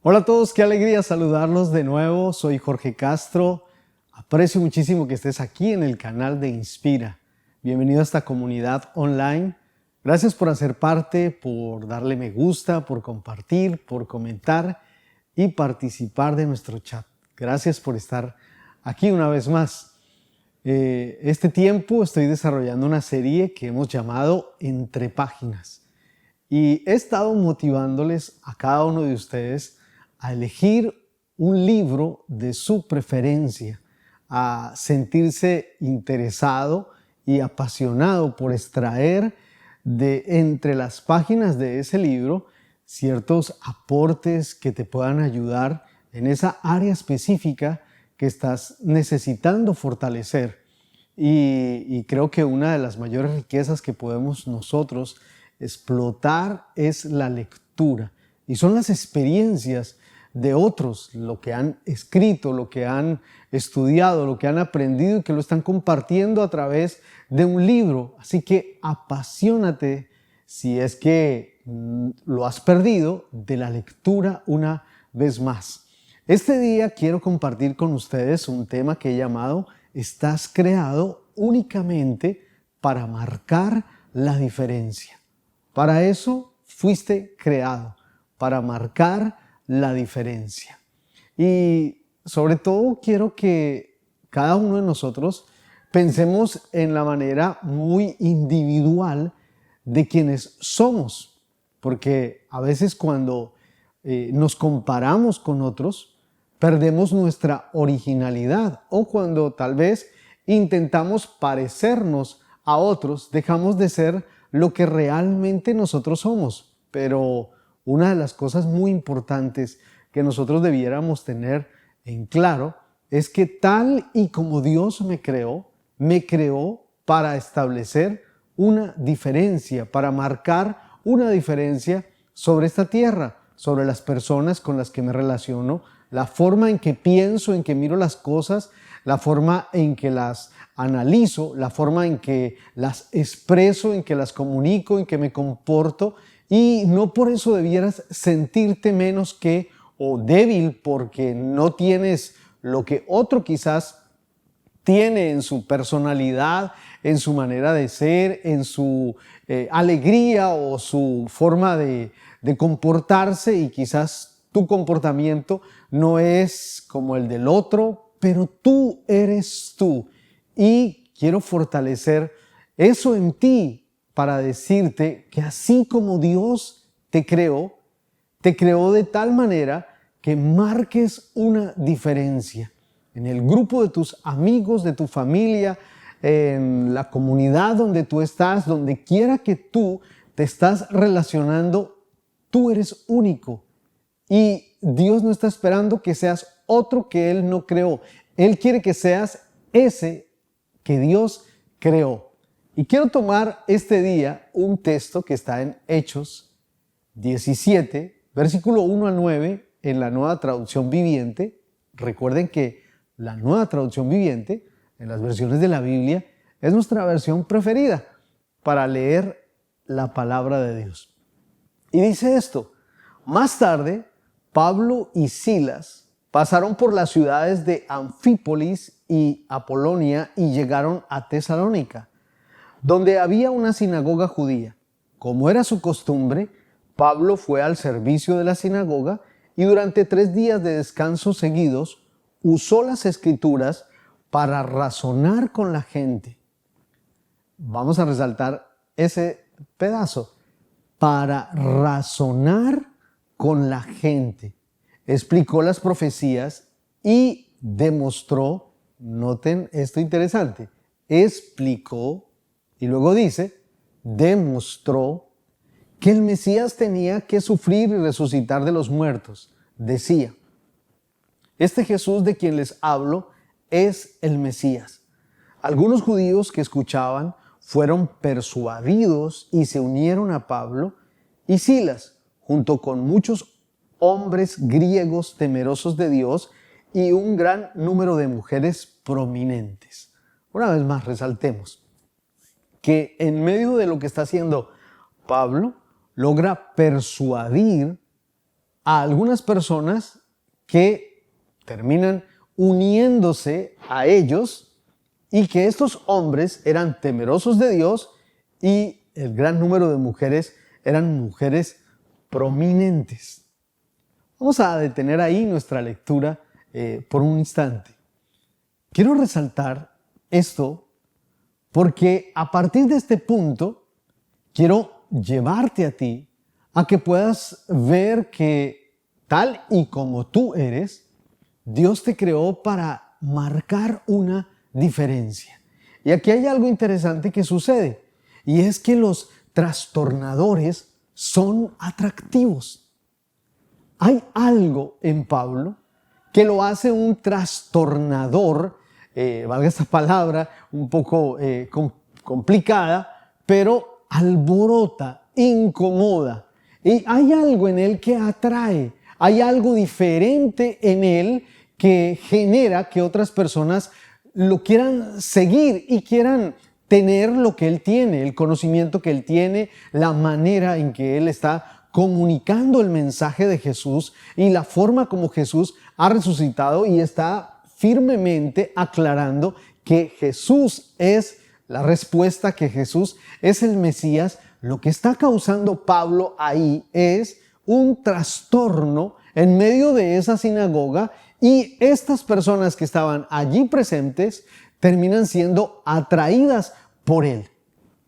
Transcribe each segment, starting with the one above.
Hola a todos, qué alegría saludarlos de nuevo. Soy Jorge Castro. Aprecio muchísimo que estés aquí en el canal de Inspira. Bienvenido a esta comunidad online. Gracias por hacer parte, por darle me gusta, por compartir, por comentar y participar de nuestro chat. Gracias por estar aquí una vez más. Este tiempo estoy desarrollando una serie que hemos llamado Entre Páginas. Y he estado motivándoles a cada uno de ustedes a elegir un libro de su preferencia, a sentirse interesado y apasionado por extraer de entre las páginas de ese libro ciertos aportes que te puedan ayudar en esa área específica que estás necesitando fortalecer. Y creo que una de las mayores riquezas que podemos nosotros explotar es la lectura. Y son las experiencias de otros, lo que han escrito, lo que han estudiado, lo que han aprendido y que lo están compartiendo a través de un libro. Así que apasionate, si es que lo has perdido, de la lectura una vez más. Este día quiero compartir con ustedes un tema que he llamado "Estás creado únicamente para marcar la diferencia". Para eso fuiste creado, para marcar la diferencia. Y sobre todo quiero que cada uno de nosotros pensemos en la manera muy individual de quienes somos, porque a veces cuando nos comparamos con otros, perdemos nuestra originalidad, o cuando tal vez intentamos parecernos a otros, dejamos de ser lo que realmente nosotros somos. Pero una de las cosas muy importantes que nosotros debiéramos tener en claro es que tal y como Dios me creó para establecer una diferencia, para marcar una diferencia sobre esta tierra, sobre las personas con las que me relaciono, la forma en que pienso, en que miro las cosas, la forma en que las analizo, la forma en que las expreso, en que las comunico, en que me comporto. Y no por eso debieras sentirte menos que o débil porque no tienes lo que otro quizás tiene en su personalidad, en su manera de ser, en su alegría o su forma de comportarse, y quizás tu comportamiento no es como el del otro, pero tú eres tú. Y quiero fortalecer eso en ti para decirte que así como Dios te creó de tal manera que marques una diferencia en el grupo de tus amigos, de tu familia, en la comunidad donde tú estás, donde quiera que tú te estás relacionando. Tú eres único y Dios no está esperando que seas otro que Él no creó. Él quiere que seas ese que Dios creó. Y quiero tomar este día un texto que está en Hechos 17, versículo 1 al 9, en la Nueva Traducción Viviente. Recuerden que la Nueva Traducción Viviente, en las versiones de la Biblia, es nuestra versión preferida para leer la palabra de Dios. Y dice esto: más tarde, Pablo y Silas pasaron por las ciudades de Anfípolis y Apolonia y llegaron a Tesalónica, donde había una sinagoga judía. Como era su costumbre, Pablo fue al servicio de la sinagoga y durante 3 días de descanso seguidos usó las Escrituras para razonar con la gente. Vamos a resaltar ese pedazo. Para razonar con la gente. Explicó las profecías y demostró, noten esto interesante, explicó y luego dice, demostró que el Mesías tenía que sufrir y resucitar de los muertos. Decía, este Jesús de quien les hablo es el Mesías. Algunos judíos que escuchaban fueron persuadidos y se unieron a Pablo y Silas, junto con muchos hombres griegos temerosos de Dios y un gran número de mujeres prominentes. Una vez más, resaltemos que en medio de lo que está haciendo Pablo, logra persuadir a algunas personas que terminan uniéndose a ellos y que estos hombres eran temerosos de Dios y el gran número de mujeres eran mujeres prominentes. Vamos a detener ahí nuestra lectura por un instante. Quiero resaltar esto porque a partir de este punto quiero llevarte a ti a que puedas ver que tal y como tú eres, Dios te creó para marcar una diferencia. Y aquí hay algo interesante que sucede, y es que los trastornadores son atractivos. Hay algo en Pablo que lo hace un trastornador, valga esta palabra un poco complicada, pero alborota, incomoda. Y hay algo en él que atrae, hay algo diferente en él que genera que otras personas lo quieran seguir y quieran tener lo que él tiene, el conocimiento que él tiene, la manera en que él está comunicando el mensaje de Jesús y la forma como Jesús ha resucitado y está firmemente aclarando que Jesús es la respuesta, que Jesús es el Mesías. Lo que está causando Pablo ahí es un trastorno en medio de esa sinagoga y estas personas que estaban allí presentes terminan siendo atraídas por él.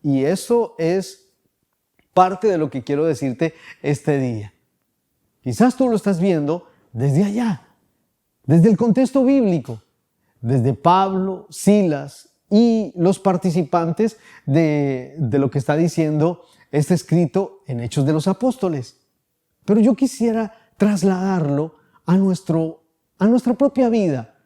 Y eso es parte de lo que quiero decirte este día. Quizás tú lo estás viendo desde allá, desde el contexto bíblico, desde Pablo, Silas y los participantes de lo que está diciendo este escrito en Hechos de los Apóstoles. Pero yo quisiera trasladarlo a nuestra propia vida,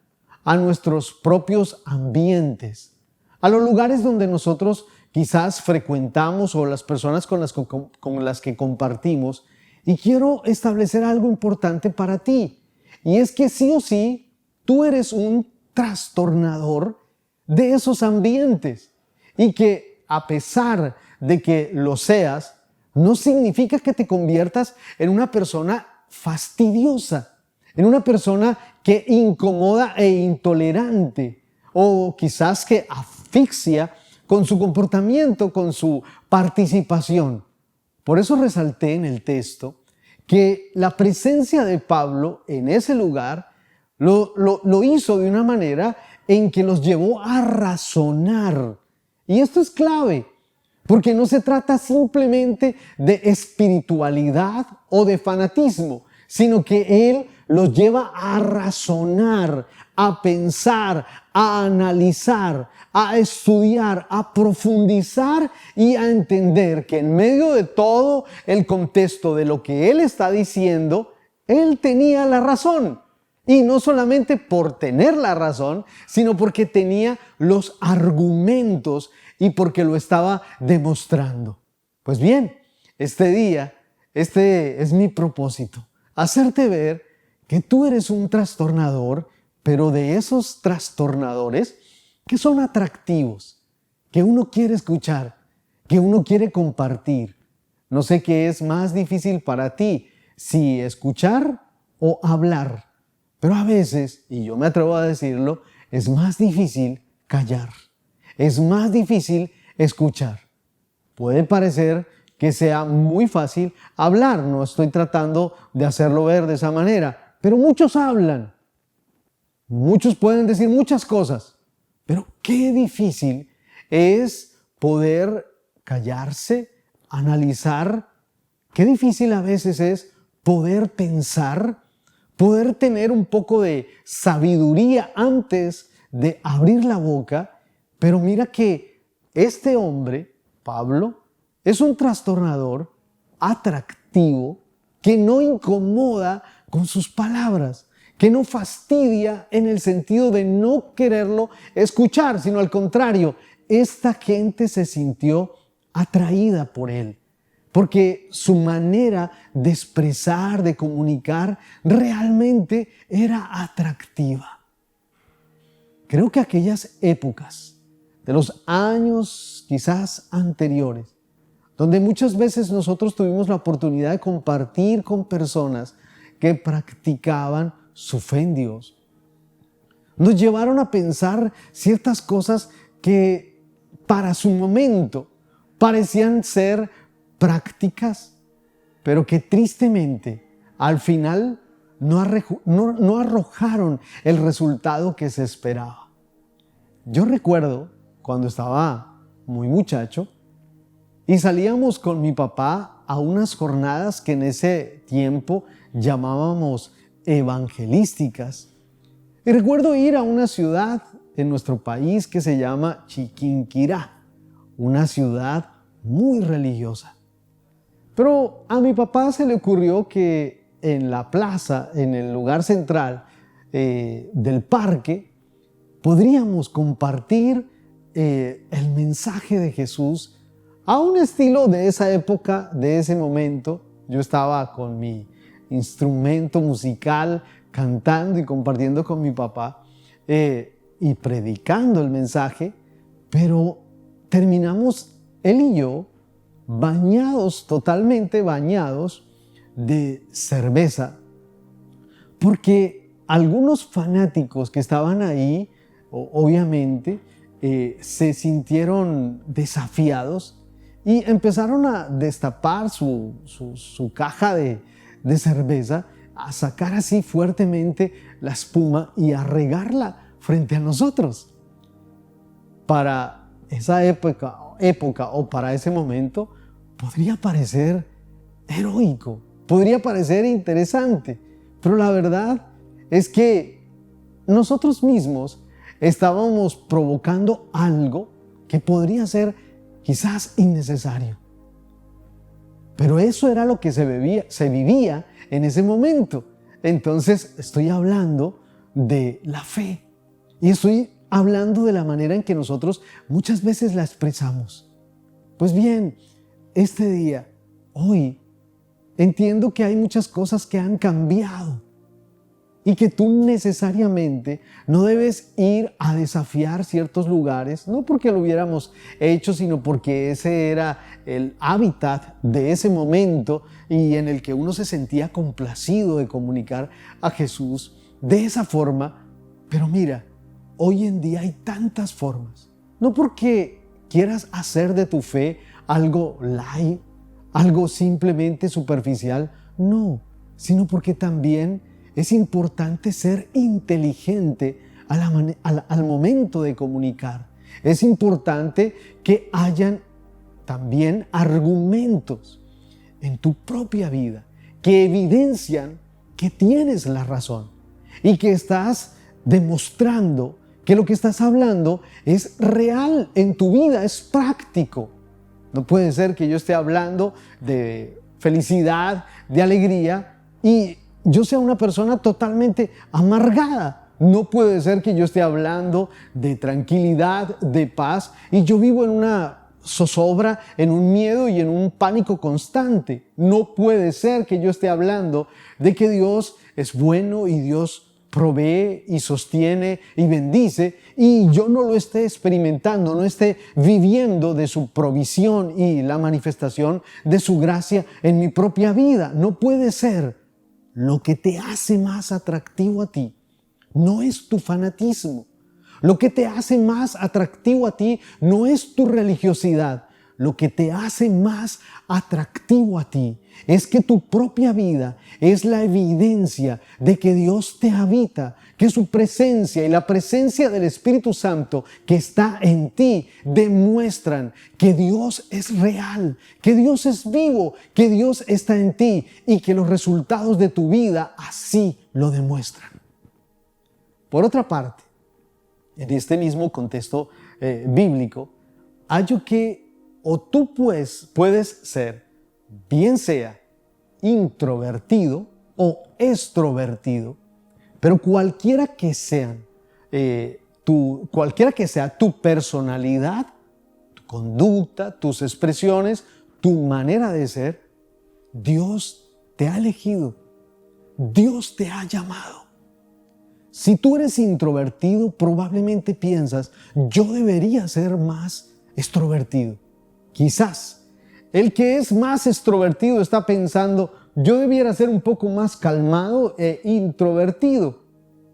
a nuestros propios ambientes, a los lugares donde nosotros quizás frecuentamos o las personas con las que compartimos. Y quiero establecer algo importante para ti, y es que sí o sí, tú eres un trastornador de esos ambientes y que a pesar de que lo seas, no significa que te conviertas en una persona fastidiosa, en una persona que incomoda e intolerante o quizás que asfixia con su comportamiento, con su participación. Por eso resalté en el texto que la presencia de Pablo en ese lugar lo hizo de una manera en que los llevó a razonar. Y esto es clave, porque no se trata simplemente de espiritualidad o de fanatismo, sino que Él los lleva a razonar, a pensar, a analizar, a estudiar, a profundizar y a entender que en medio de todo el contexto de lo que Él está diciendo, Él tenía la razón. Y no solamente por tener la razón, sino porque tenía los argumentos y porque lo estaba demostrando. Pues bien, este día, este es mi propósito, hacerte ver que tú eres un trastornador, pero de esos trastornadores que son atractivos, que uno quiere escuchar, que uno quiere compartir. No sé qué es más difícil para ti, si escuchar o hablar. Pero a veces, y yo me atrevo a decirlo, es más difícil callar. Es más difícil escuchar. Puede parecer que sea muy fácil hablar, no estoy tratando de hacerlo ver de esa manera, pero muchos hablan. Muchos pueden decir muchas cosas, pero qué difícil es poder callarse, analizar. Qué difícil a veces es poder pensar, poder tener un poco de sabiduría antes de abrir la boca. Pero mira que este hombre, Pablo, es un trastornador atractivo que no incomoda con sus palabras, que no fastidia en el sentido de no quererlo escuchar, sino al contrario, esta gente se sintió atraída por él, porque su manera de expresar, de comunicar, realmente era atractiva. Creo que aquellas épocas de los años quizás anteriores, donde muchas veces nosotros tuvimos la oportunidad de compartir con personas que practicaban su fe en Dios. Nos llevaron a pensar ciertas cosas que para su momento parecían ser prácticas, pero que tristemente al final no arrojaron el resultado que se esperaba. Yo recuerdo cuando estaba muy muchacho y salíamos con mi papá a unas jornadas que en ese tiempo llamábamos evangelísticas. Y recuerdo ir a una ciudad en nuestro país que se llama Chiquinquirá, una ciudad muy religiosa. Pero a mi papá se le ocurrió que en la plaza, en el lugar central del parque, podríamos compartir el mensaje de Jesús a un estilo de esa época, de ese momento. Yo estaba con mi instrumento musical, cantando y compartiendo con mi papá y predicando el mensaje, pero terminamos él y yo bañados, totalmente bañados de cerveza, porque algunos fanáticos que estaban ahí, obviamente, se sintieron desafiados y empezaron a destapar su caja de cerveza, a sacar así fuertemente la espuma y a regarla frente a nosotros. Para esa época o para ese momento podría parecer heroico, podría parecer interesante, pero la verdad es que nosotros mismos estábamos provocando algo que podría ser quizás innecesario. Pero eso era lo que se vivía en ese momento. Entonces estoy hablando de la fe y estoy hablando de la manera en que nosotros muchas veces la expresamos. Pues bien, este día, hoy, entiendo que hay muchas cosas que han cambiado y que tú necesariamente no debes ir a desafiar ciertos lugares, no porque lo hubiéramos hecho, sino porque ese era el hábitat de ese momento y en el que uno se sentía complacido de comunicar a Jesús de esa forma. Pero mira, hoy en día hay tantas formas, no porque quieras hacer de tu fe algo light, algo simplemente superficial, no, sino porque también es importante ser inteligente al momento de comunicar. Es importante que hayan también argumentos en tu propia vida que evidencian que tienes la razón y que estás demostrando que lo que estás hablando es real en tu vida, es práctico. No puede ser que yo esté hablando de felicidad, de alegría y yo sea una persona totalmente amargada. No puede ser que yo esté hablando de tranquilidad, de paz y yo vivo en una zozobra, en un miedo y en un pánico constante. No puede ser que yo esté hablando de que Dios es bueno y Dios provee y sostiene y bendice y yo no lo esté experimentando, no esté viviendo de su provisión y la manifestación de su gracia en mi propia vida. No puede ser. Lo que te hace más atractivo a ti no es tu fanatismo. Lo que te hace más atractivo a ti no es tu religiosidad. Lo que te hace más atractivo a ti es que tu propia vida es la evidencia de que Dios te habita, que su presencia y la presencia del Espíritu Santo que está en ti demuestran que Dios es real, que Dios es vivo, que Dios está en ti y que los resultados de tu vida así lo demuestran. Por otra parte, en este mismo contexto bíblico, hallo que o tú puedes ser, bien sea introvertido o extrovertido, pero cualquiera que sea tu personalidad, tu conducta, tus expresiones, tu manera de ser, Dios te ha elegido, Dios te ha llamado. Si tú eres introvertido, probablemente piensas, yo debería ser más extrovertido. Quizás el que es más extrovertido está pensando, yo debiera ser un poco más calmado e introvertido.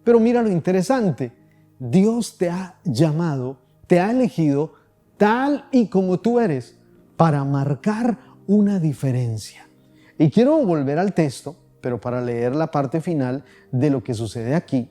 Pero mira lo interesante, Dios te ha llamado, te ha elegido tal y como tú eres para marcar una diferencia. Y quiero volver al texto, pero para leer la parte final de lo que sucede aquí.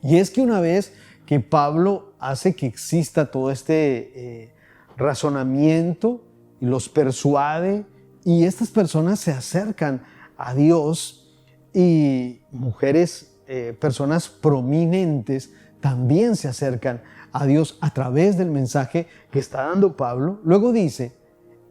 Y es que una vez que Pablo hace que exista todo este razonamiento y los persuade, y estas personas se acercan a Dios, y mujeres, personas prominentes también se acercan a Dios a través del mensaje que está dando Pablo. Luego dice,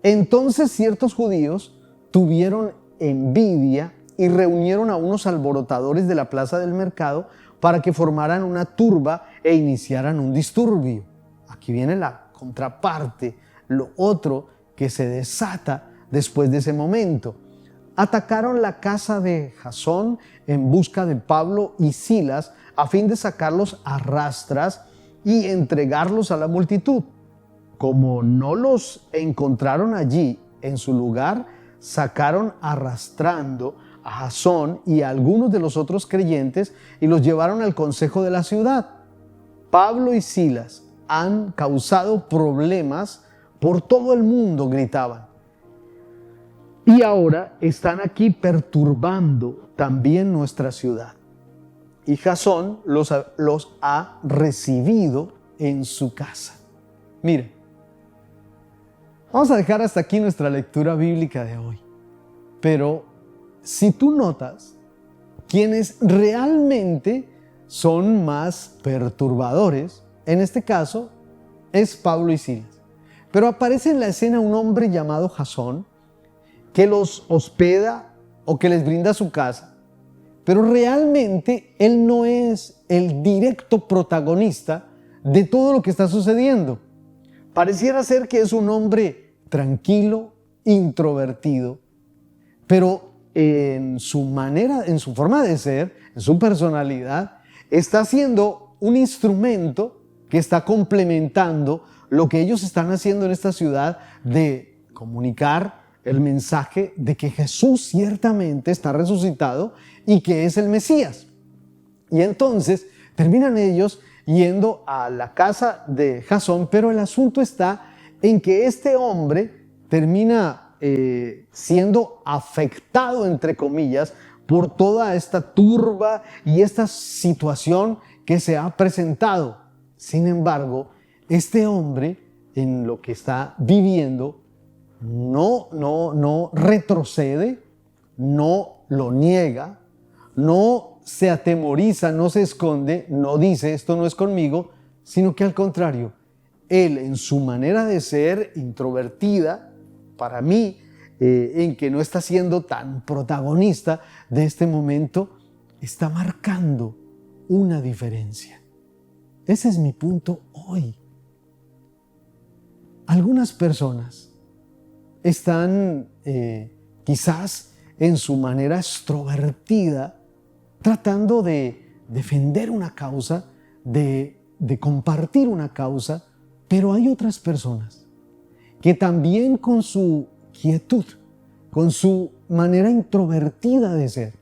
entonces ciertos judíos tuvieron envidia y reunieron a unos alborotadores de la plaza del mercado para que formaran una turba e iniciaran un disturbio. Aquí viene la contraparte, lo otro que se desata después de ese momento. Atacaron la casa de Jasón en busca de Pablo y Silas a fin de sacarlos a rastras y entregarlos a la multitud. Como no los encontraron allí en su lugar, sacaron arrastrando a Jasón y a algunos de los otros creyentes y los llevaron al consejo de la ciudad. Pablo y Silas han causado problemas por todo el mundo, gritaban. Y ahora están aquí perturbando también nuestra ciudad. Y Jasón los ha recibido en su casa. Mire, vamos a dejar hasta aquí nuestra lectura bíblica de hoy. Pero si tú notas, quienes realmente son más perturbadores, en este caso, es Pablo y Silas. Pero aparece en la escena un hombre llamado Jasón, que los hospeda o que les brinda su casa, pero realmente él no es el directo protagonista de todo lo que está sucediendo. Pareciera ser que es un hombre tranquilo, introvertido, pero en su manera, en su forma de ser, en su personalidad, está siendo un instrumento que está complementando lo que ellos están haciendo en esta ciudad de comunicar el mensaje de que Jesús ciertamente está resucitado y que es el Mesías. Y entonces terminan ellos yendo a la casa de Jasón, pero el asunto está en que este hombre termina siendo afectado, entre comillas, por toda esta turba y esta situación que se ha presentado. Sin embargo, este hombre, en lo que está viviendo, no retrocede, no lo niega, no se atemoriza, no se esconde, no dice esto no es conmigo, sino que al contrario, él en su manera de ser introvertida, para mí, en que no está siendo tan protagonista de este momento, está marcando una diferencia. Ese es mi punto hoy. Algunas personas están quizás en su manera extrovertida tratando de defender una causa, de compartir una causa, pero hay otras personas que también con su quietud, con su manera introvertida de ser,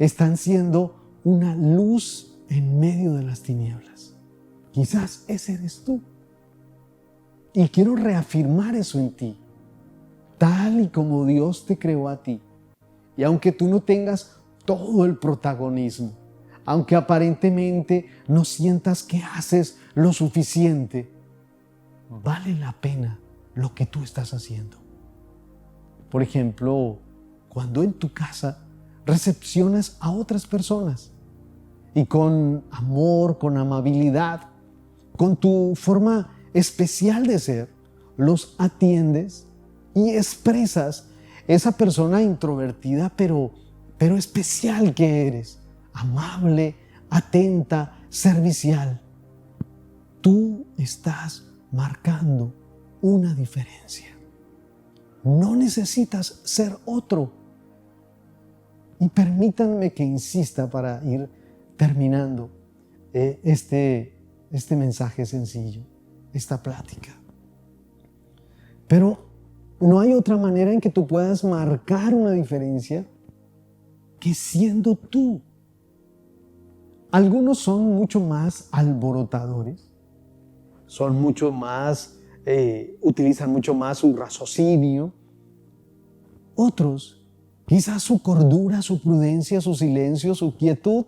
están siendo una luz en medio de las tinieblas. Quizás ese eres tú. Y quiero reafirmar eso en ti. Tal y como Dios te creó a ti. Y aunque tú no tengas todo el protagonismo, aunque aparentemente no sientas que haces lo suficiente, vale la pena lo que tú estás haciendo. Por ejemplo, cuando en tu casa recepcionas a otras personas y con amor, con amabilidad, con tu forma especial de ser, los atiendes y expresas esa persona introvertida, pero especial que eres, amable, atenta, servicial. Tú estás marcando una diferencia. No necesitas ser otro. Y permítanme que insista para ir terminando este mensaje sencillo, esta plática. Pero no hay otra manera en que tú puedas marcar una diferencia que siendo tú. Algunos son mucho más alborotadores, son mucho más, utilizan mucho más su raciocinio. Otros, quizás su cordura, su prudencia, su silencio, su quietud,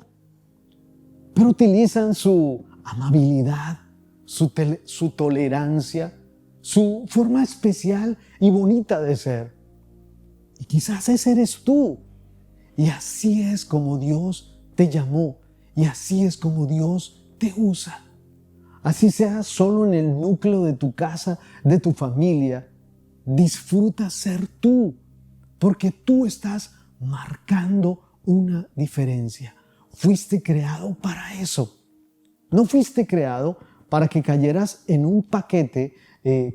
pero utilizan su amabilidad, su tolerancia, su forma especial y bonita de ser. Y quizás ese eres tú. Y así es como Dios te llamó. Y así es como Dios te usa. Así sea solo en el núcleo de tu casa, de tu familia. Disfruta ser tú, porque tú estás marcando una diferencia. Fuiste creado para eso. No fuiste creado para que cayeras en un paquete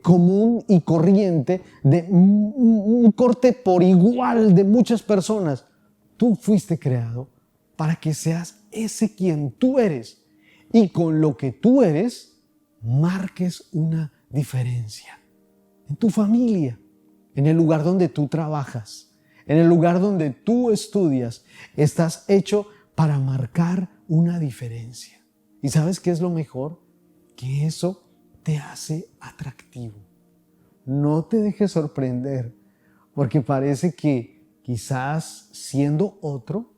común y corriente de un corte por igual de muchas personas. Tú fuiste creado para que seas ese quien tú eres y con lo que tú eres marques una diferencia en tu familia, en el lugar donde tú trabajas, en el lugar donde tú estudias. Estás hecho para marcar una diferencia. ¿Y sabes qué es lo mejor? Que eso te hace atractivo. No te dejes sorprender, porque parece que quizás siendo otro,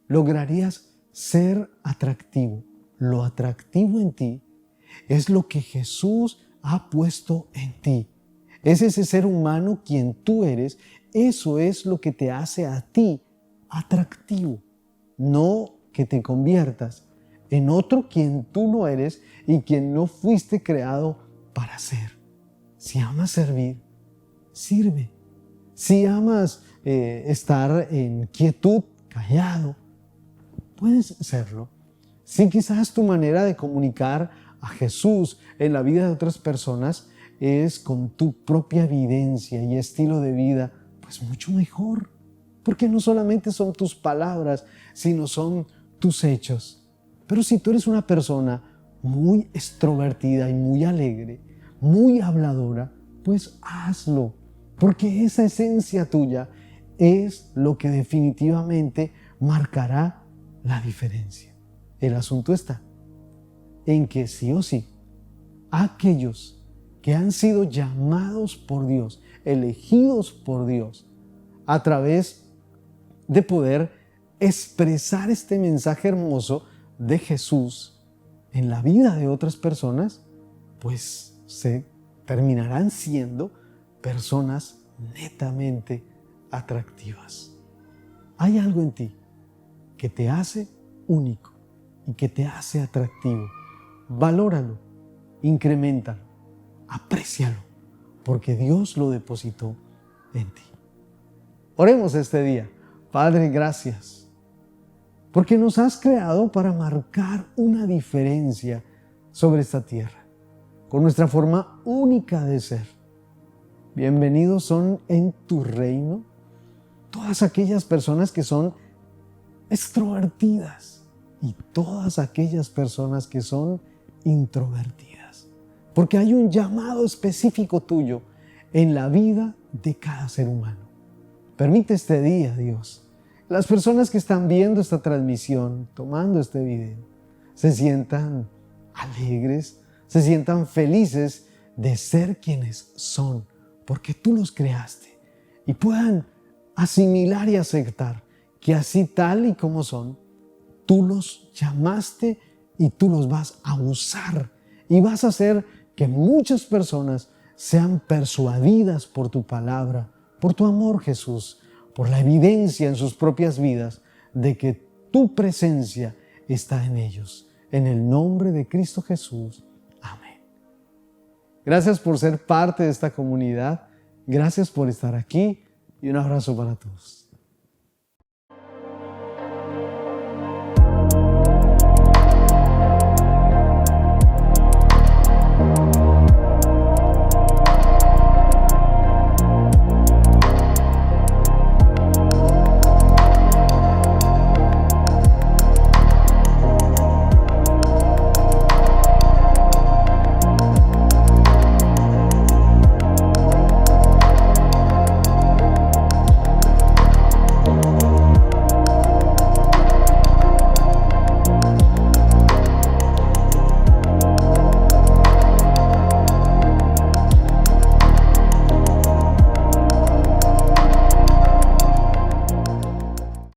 lograrías ser atractivo. Lo atractivo en ti es lo que Jesús ha puesto en ti. Es ese ser humano quien tú eres. Eso es lo que te hace a ti atractivo. No que te conviertas en otro quien tú no eres y quien no fuiste creado para ser. Si amas servir, sirve. Si amas estar en quietud, callado, puedes serlo. Si quizás tu manera de comunicar a Jesús en la vida de otras personas es con tu propia evidencia y estilo de vida, pues mucho mejor. Porque no solamente son tus palabras, sino son tus hechos. Pero si tú eres una persona muy extrovertida y muy alegre, muy habladora, pues hazlo. Porque esa esencia tuya es lo que definitivamente marcará la diferencia. El asunto está en que sí o sí, aquellos que han sido llamados por Dios, elegidos por Dios, a través de poder expresar este mensaje hermoso de Jesús en la vida de otras personas, pues se terminarán siendo personas netamente atractivas. Hay algo en ti que te hace único y que te hace atractivo. Valóralo, increméntalo, aprécialo, porque Dios lo depositó en ti. Oremos este día. Padre, gracias, porque nos has creado para marcar una diferencia sobre esta tierra, con nuestra forma única de ser. Bienvenidos son en tu reino todas aquellas personas que son extrovertidas y todas aquellas personas que son introvertidas, porque hay un llamado específico tuyo en la vida de cada ser humano. Permite este día, Dios, las personas que están viendo esta transmisión, tomando este video, se sientan alegres, se sientan felices de ser quienes son, porque tú los creaste, y puedan asimilar y aceptar que así tal y como son, tú los llamaste y tú los vas a usar y vas a hacer que muchas personas sean persuadidas por tu palabra, por tu amor, Jesús, por la evidencia en sus propias vidas de que tu presencia está en ellos. En el nombre de Cristo Jesús. Amén. Gracias por ser parte de esta comunidad. Gracias por estar aquí y un abrazo para todos.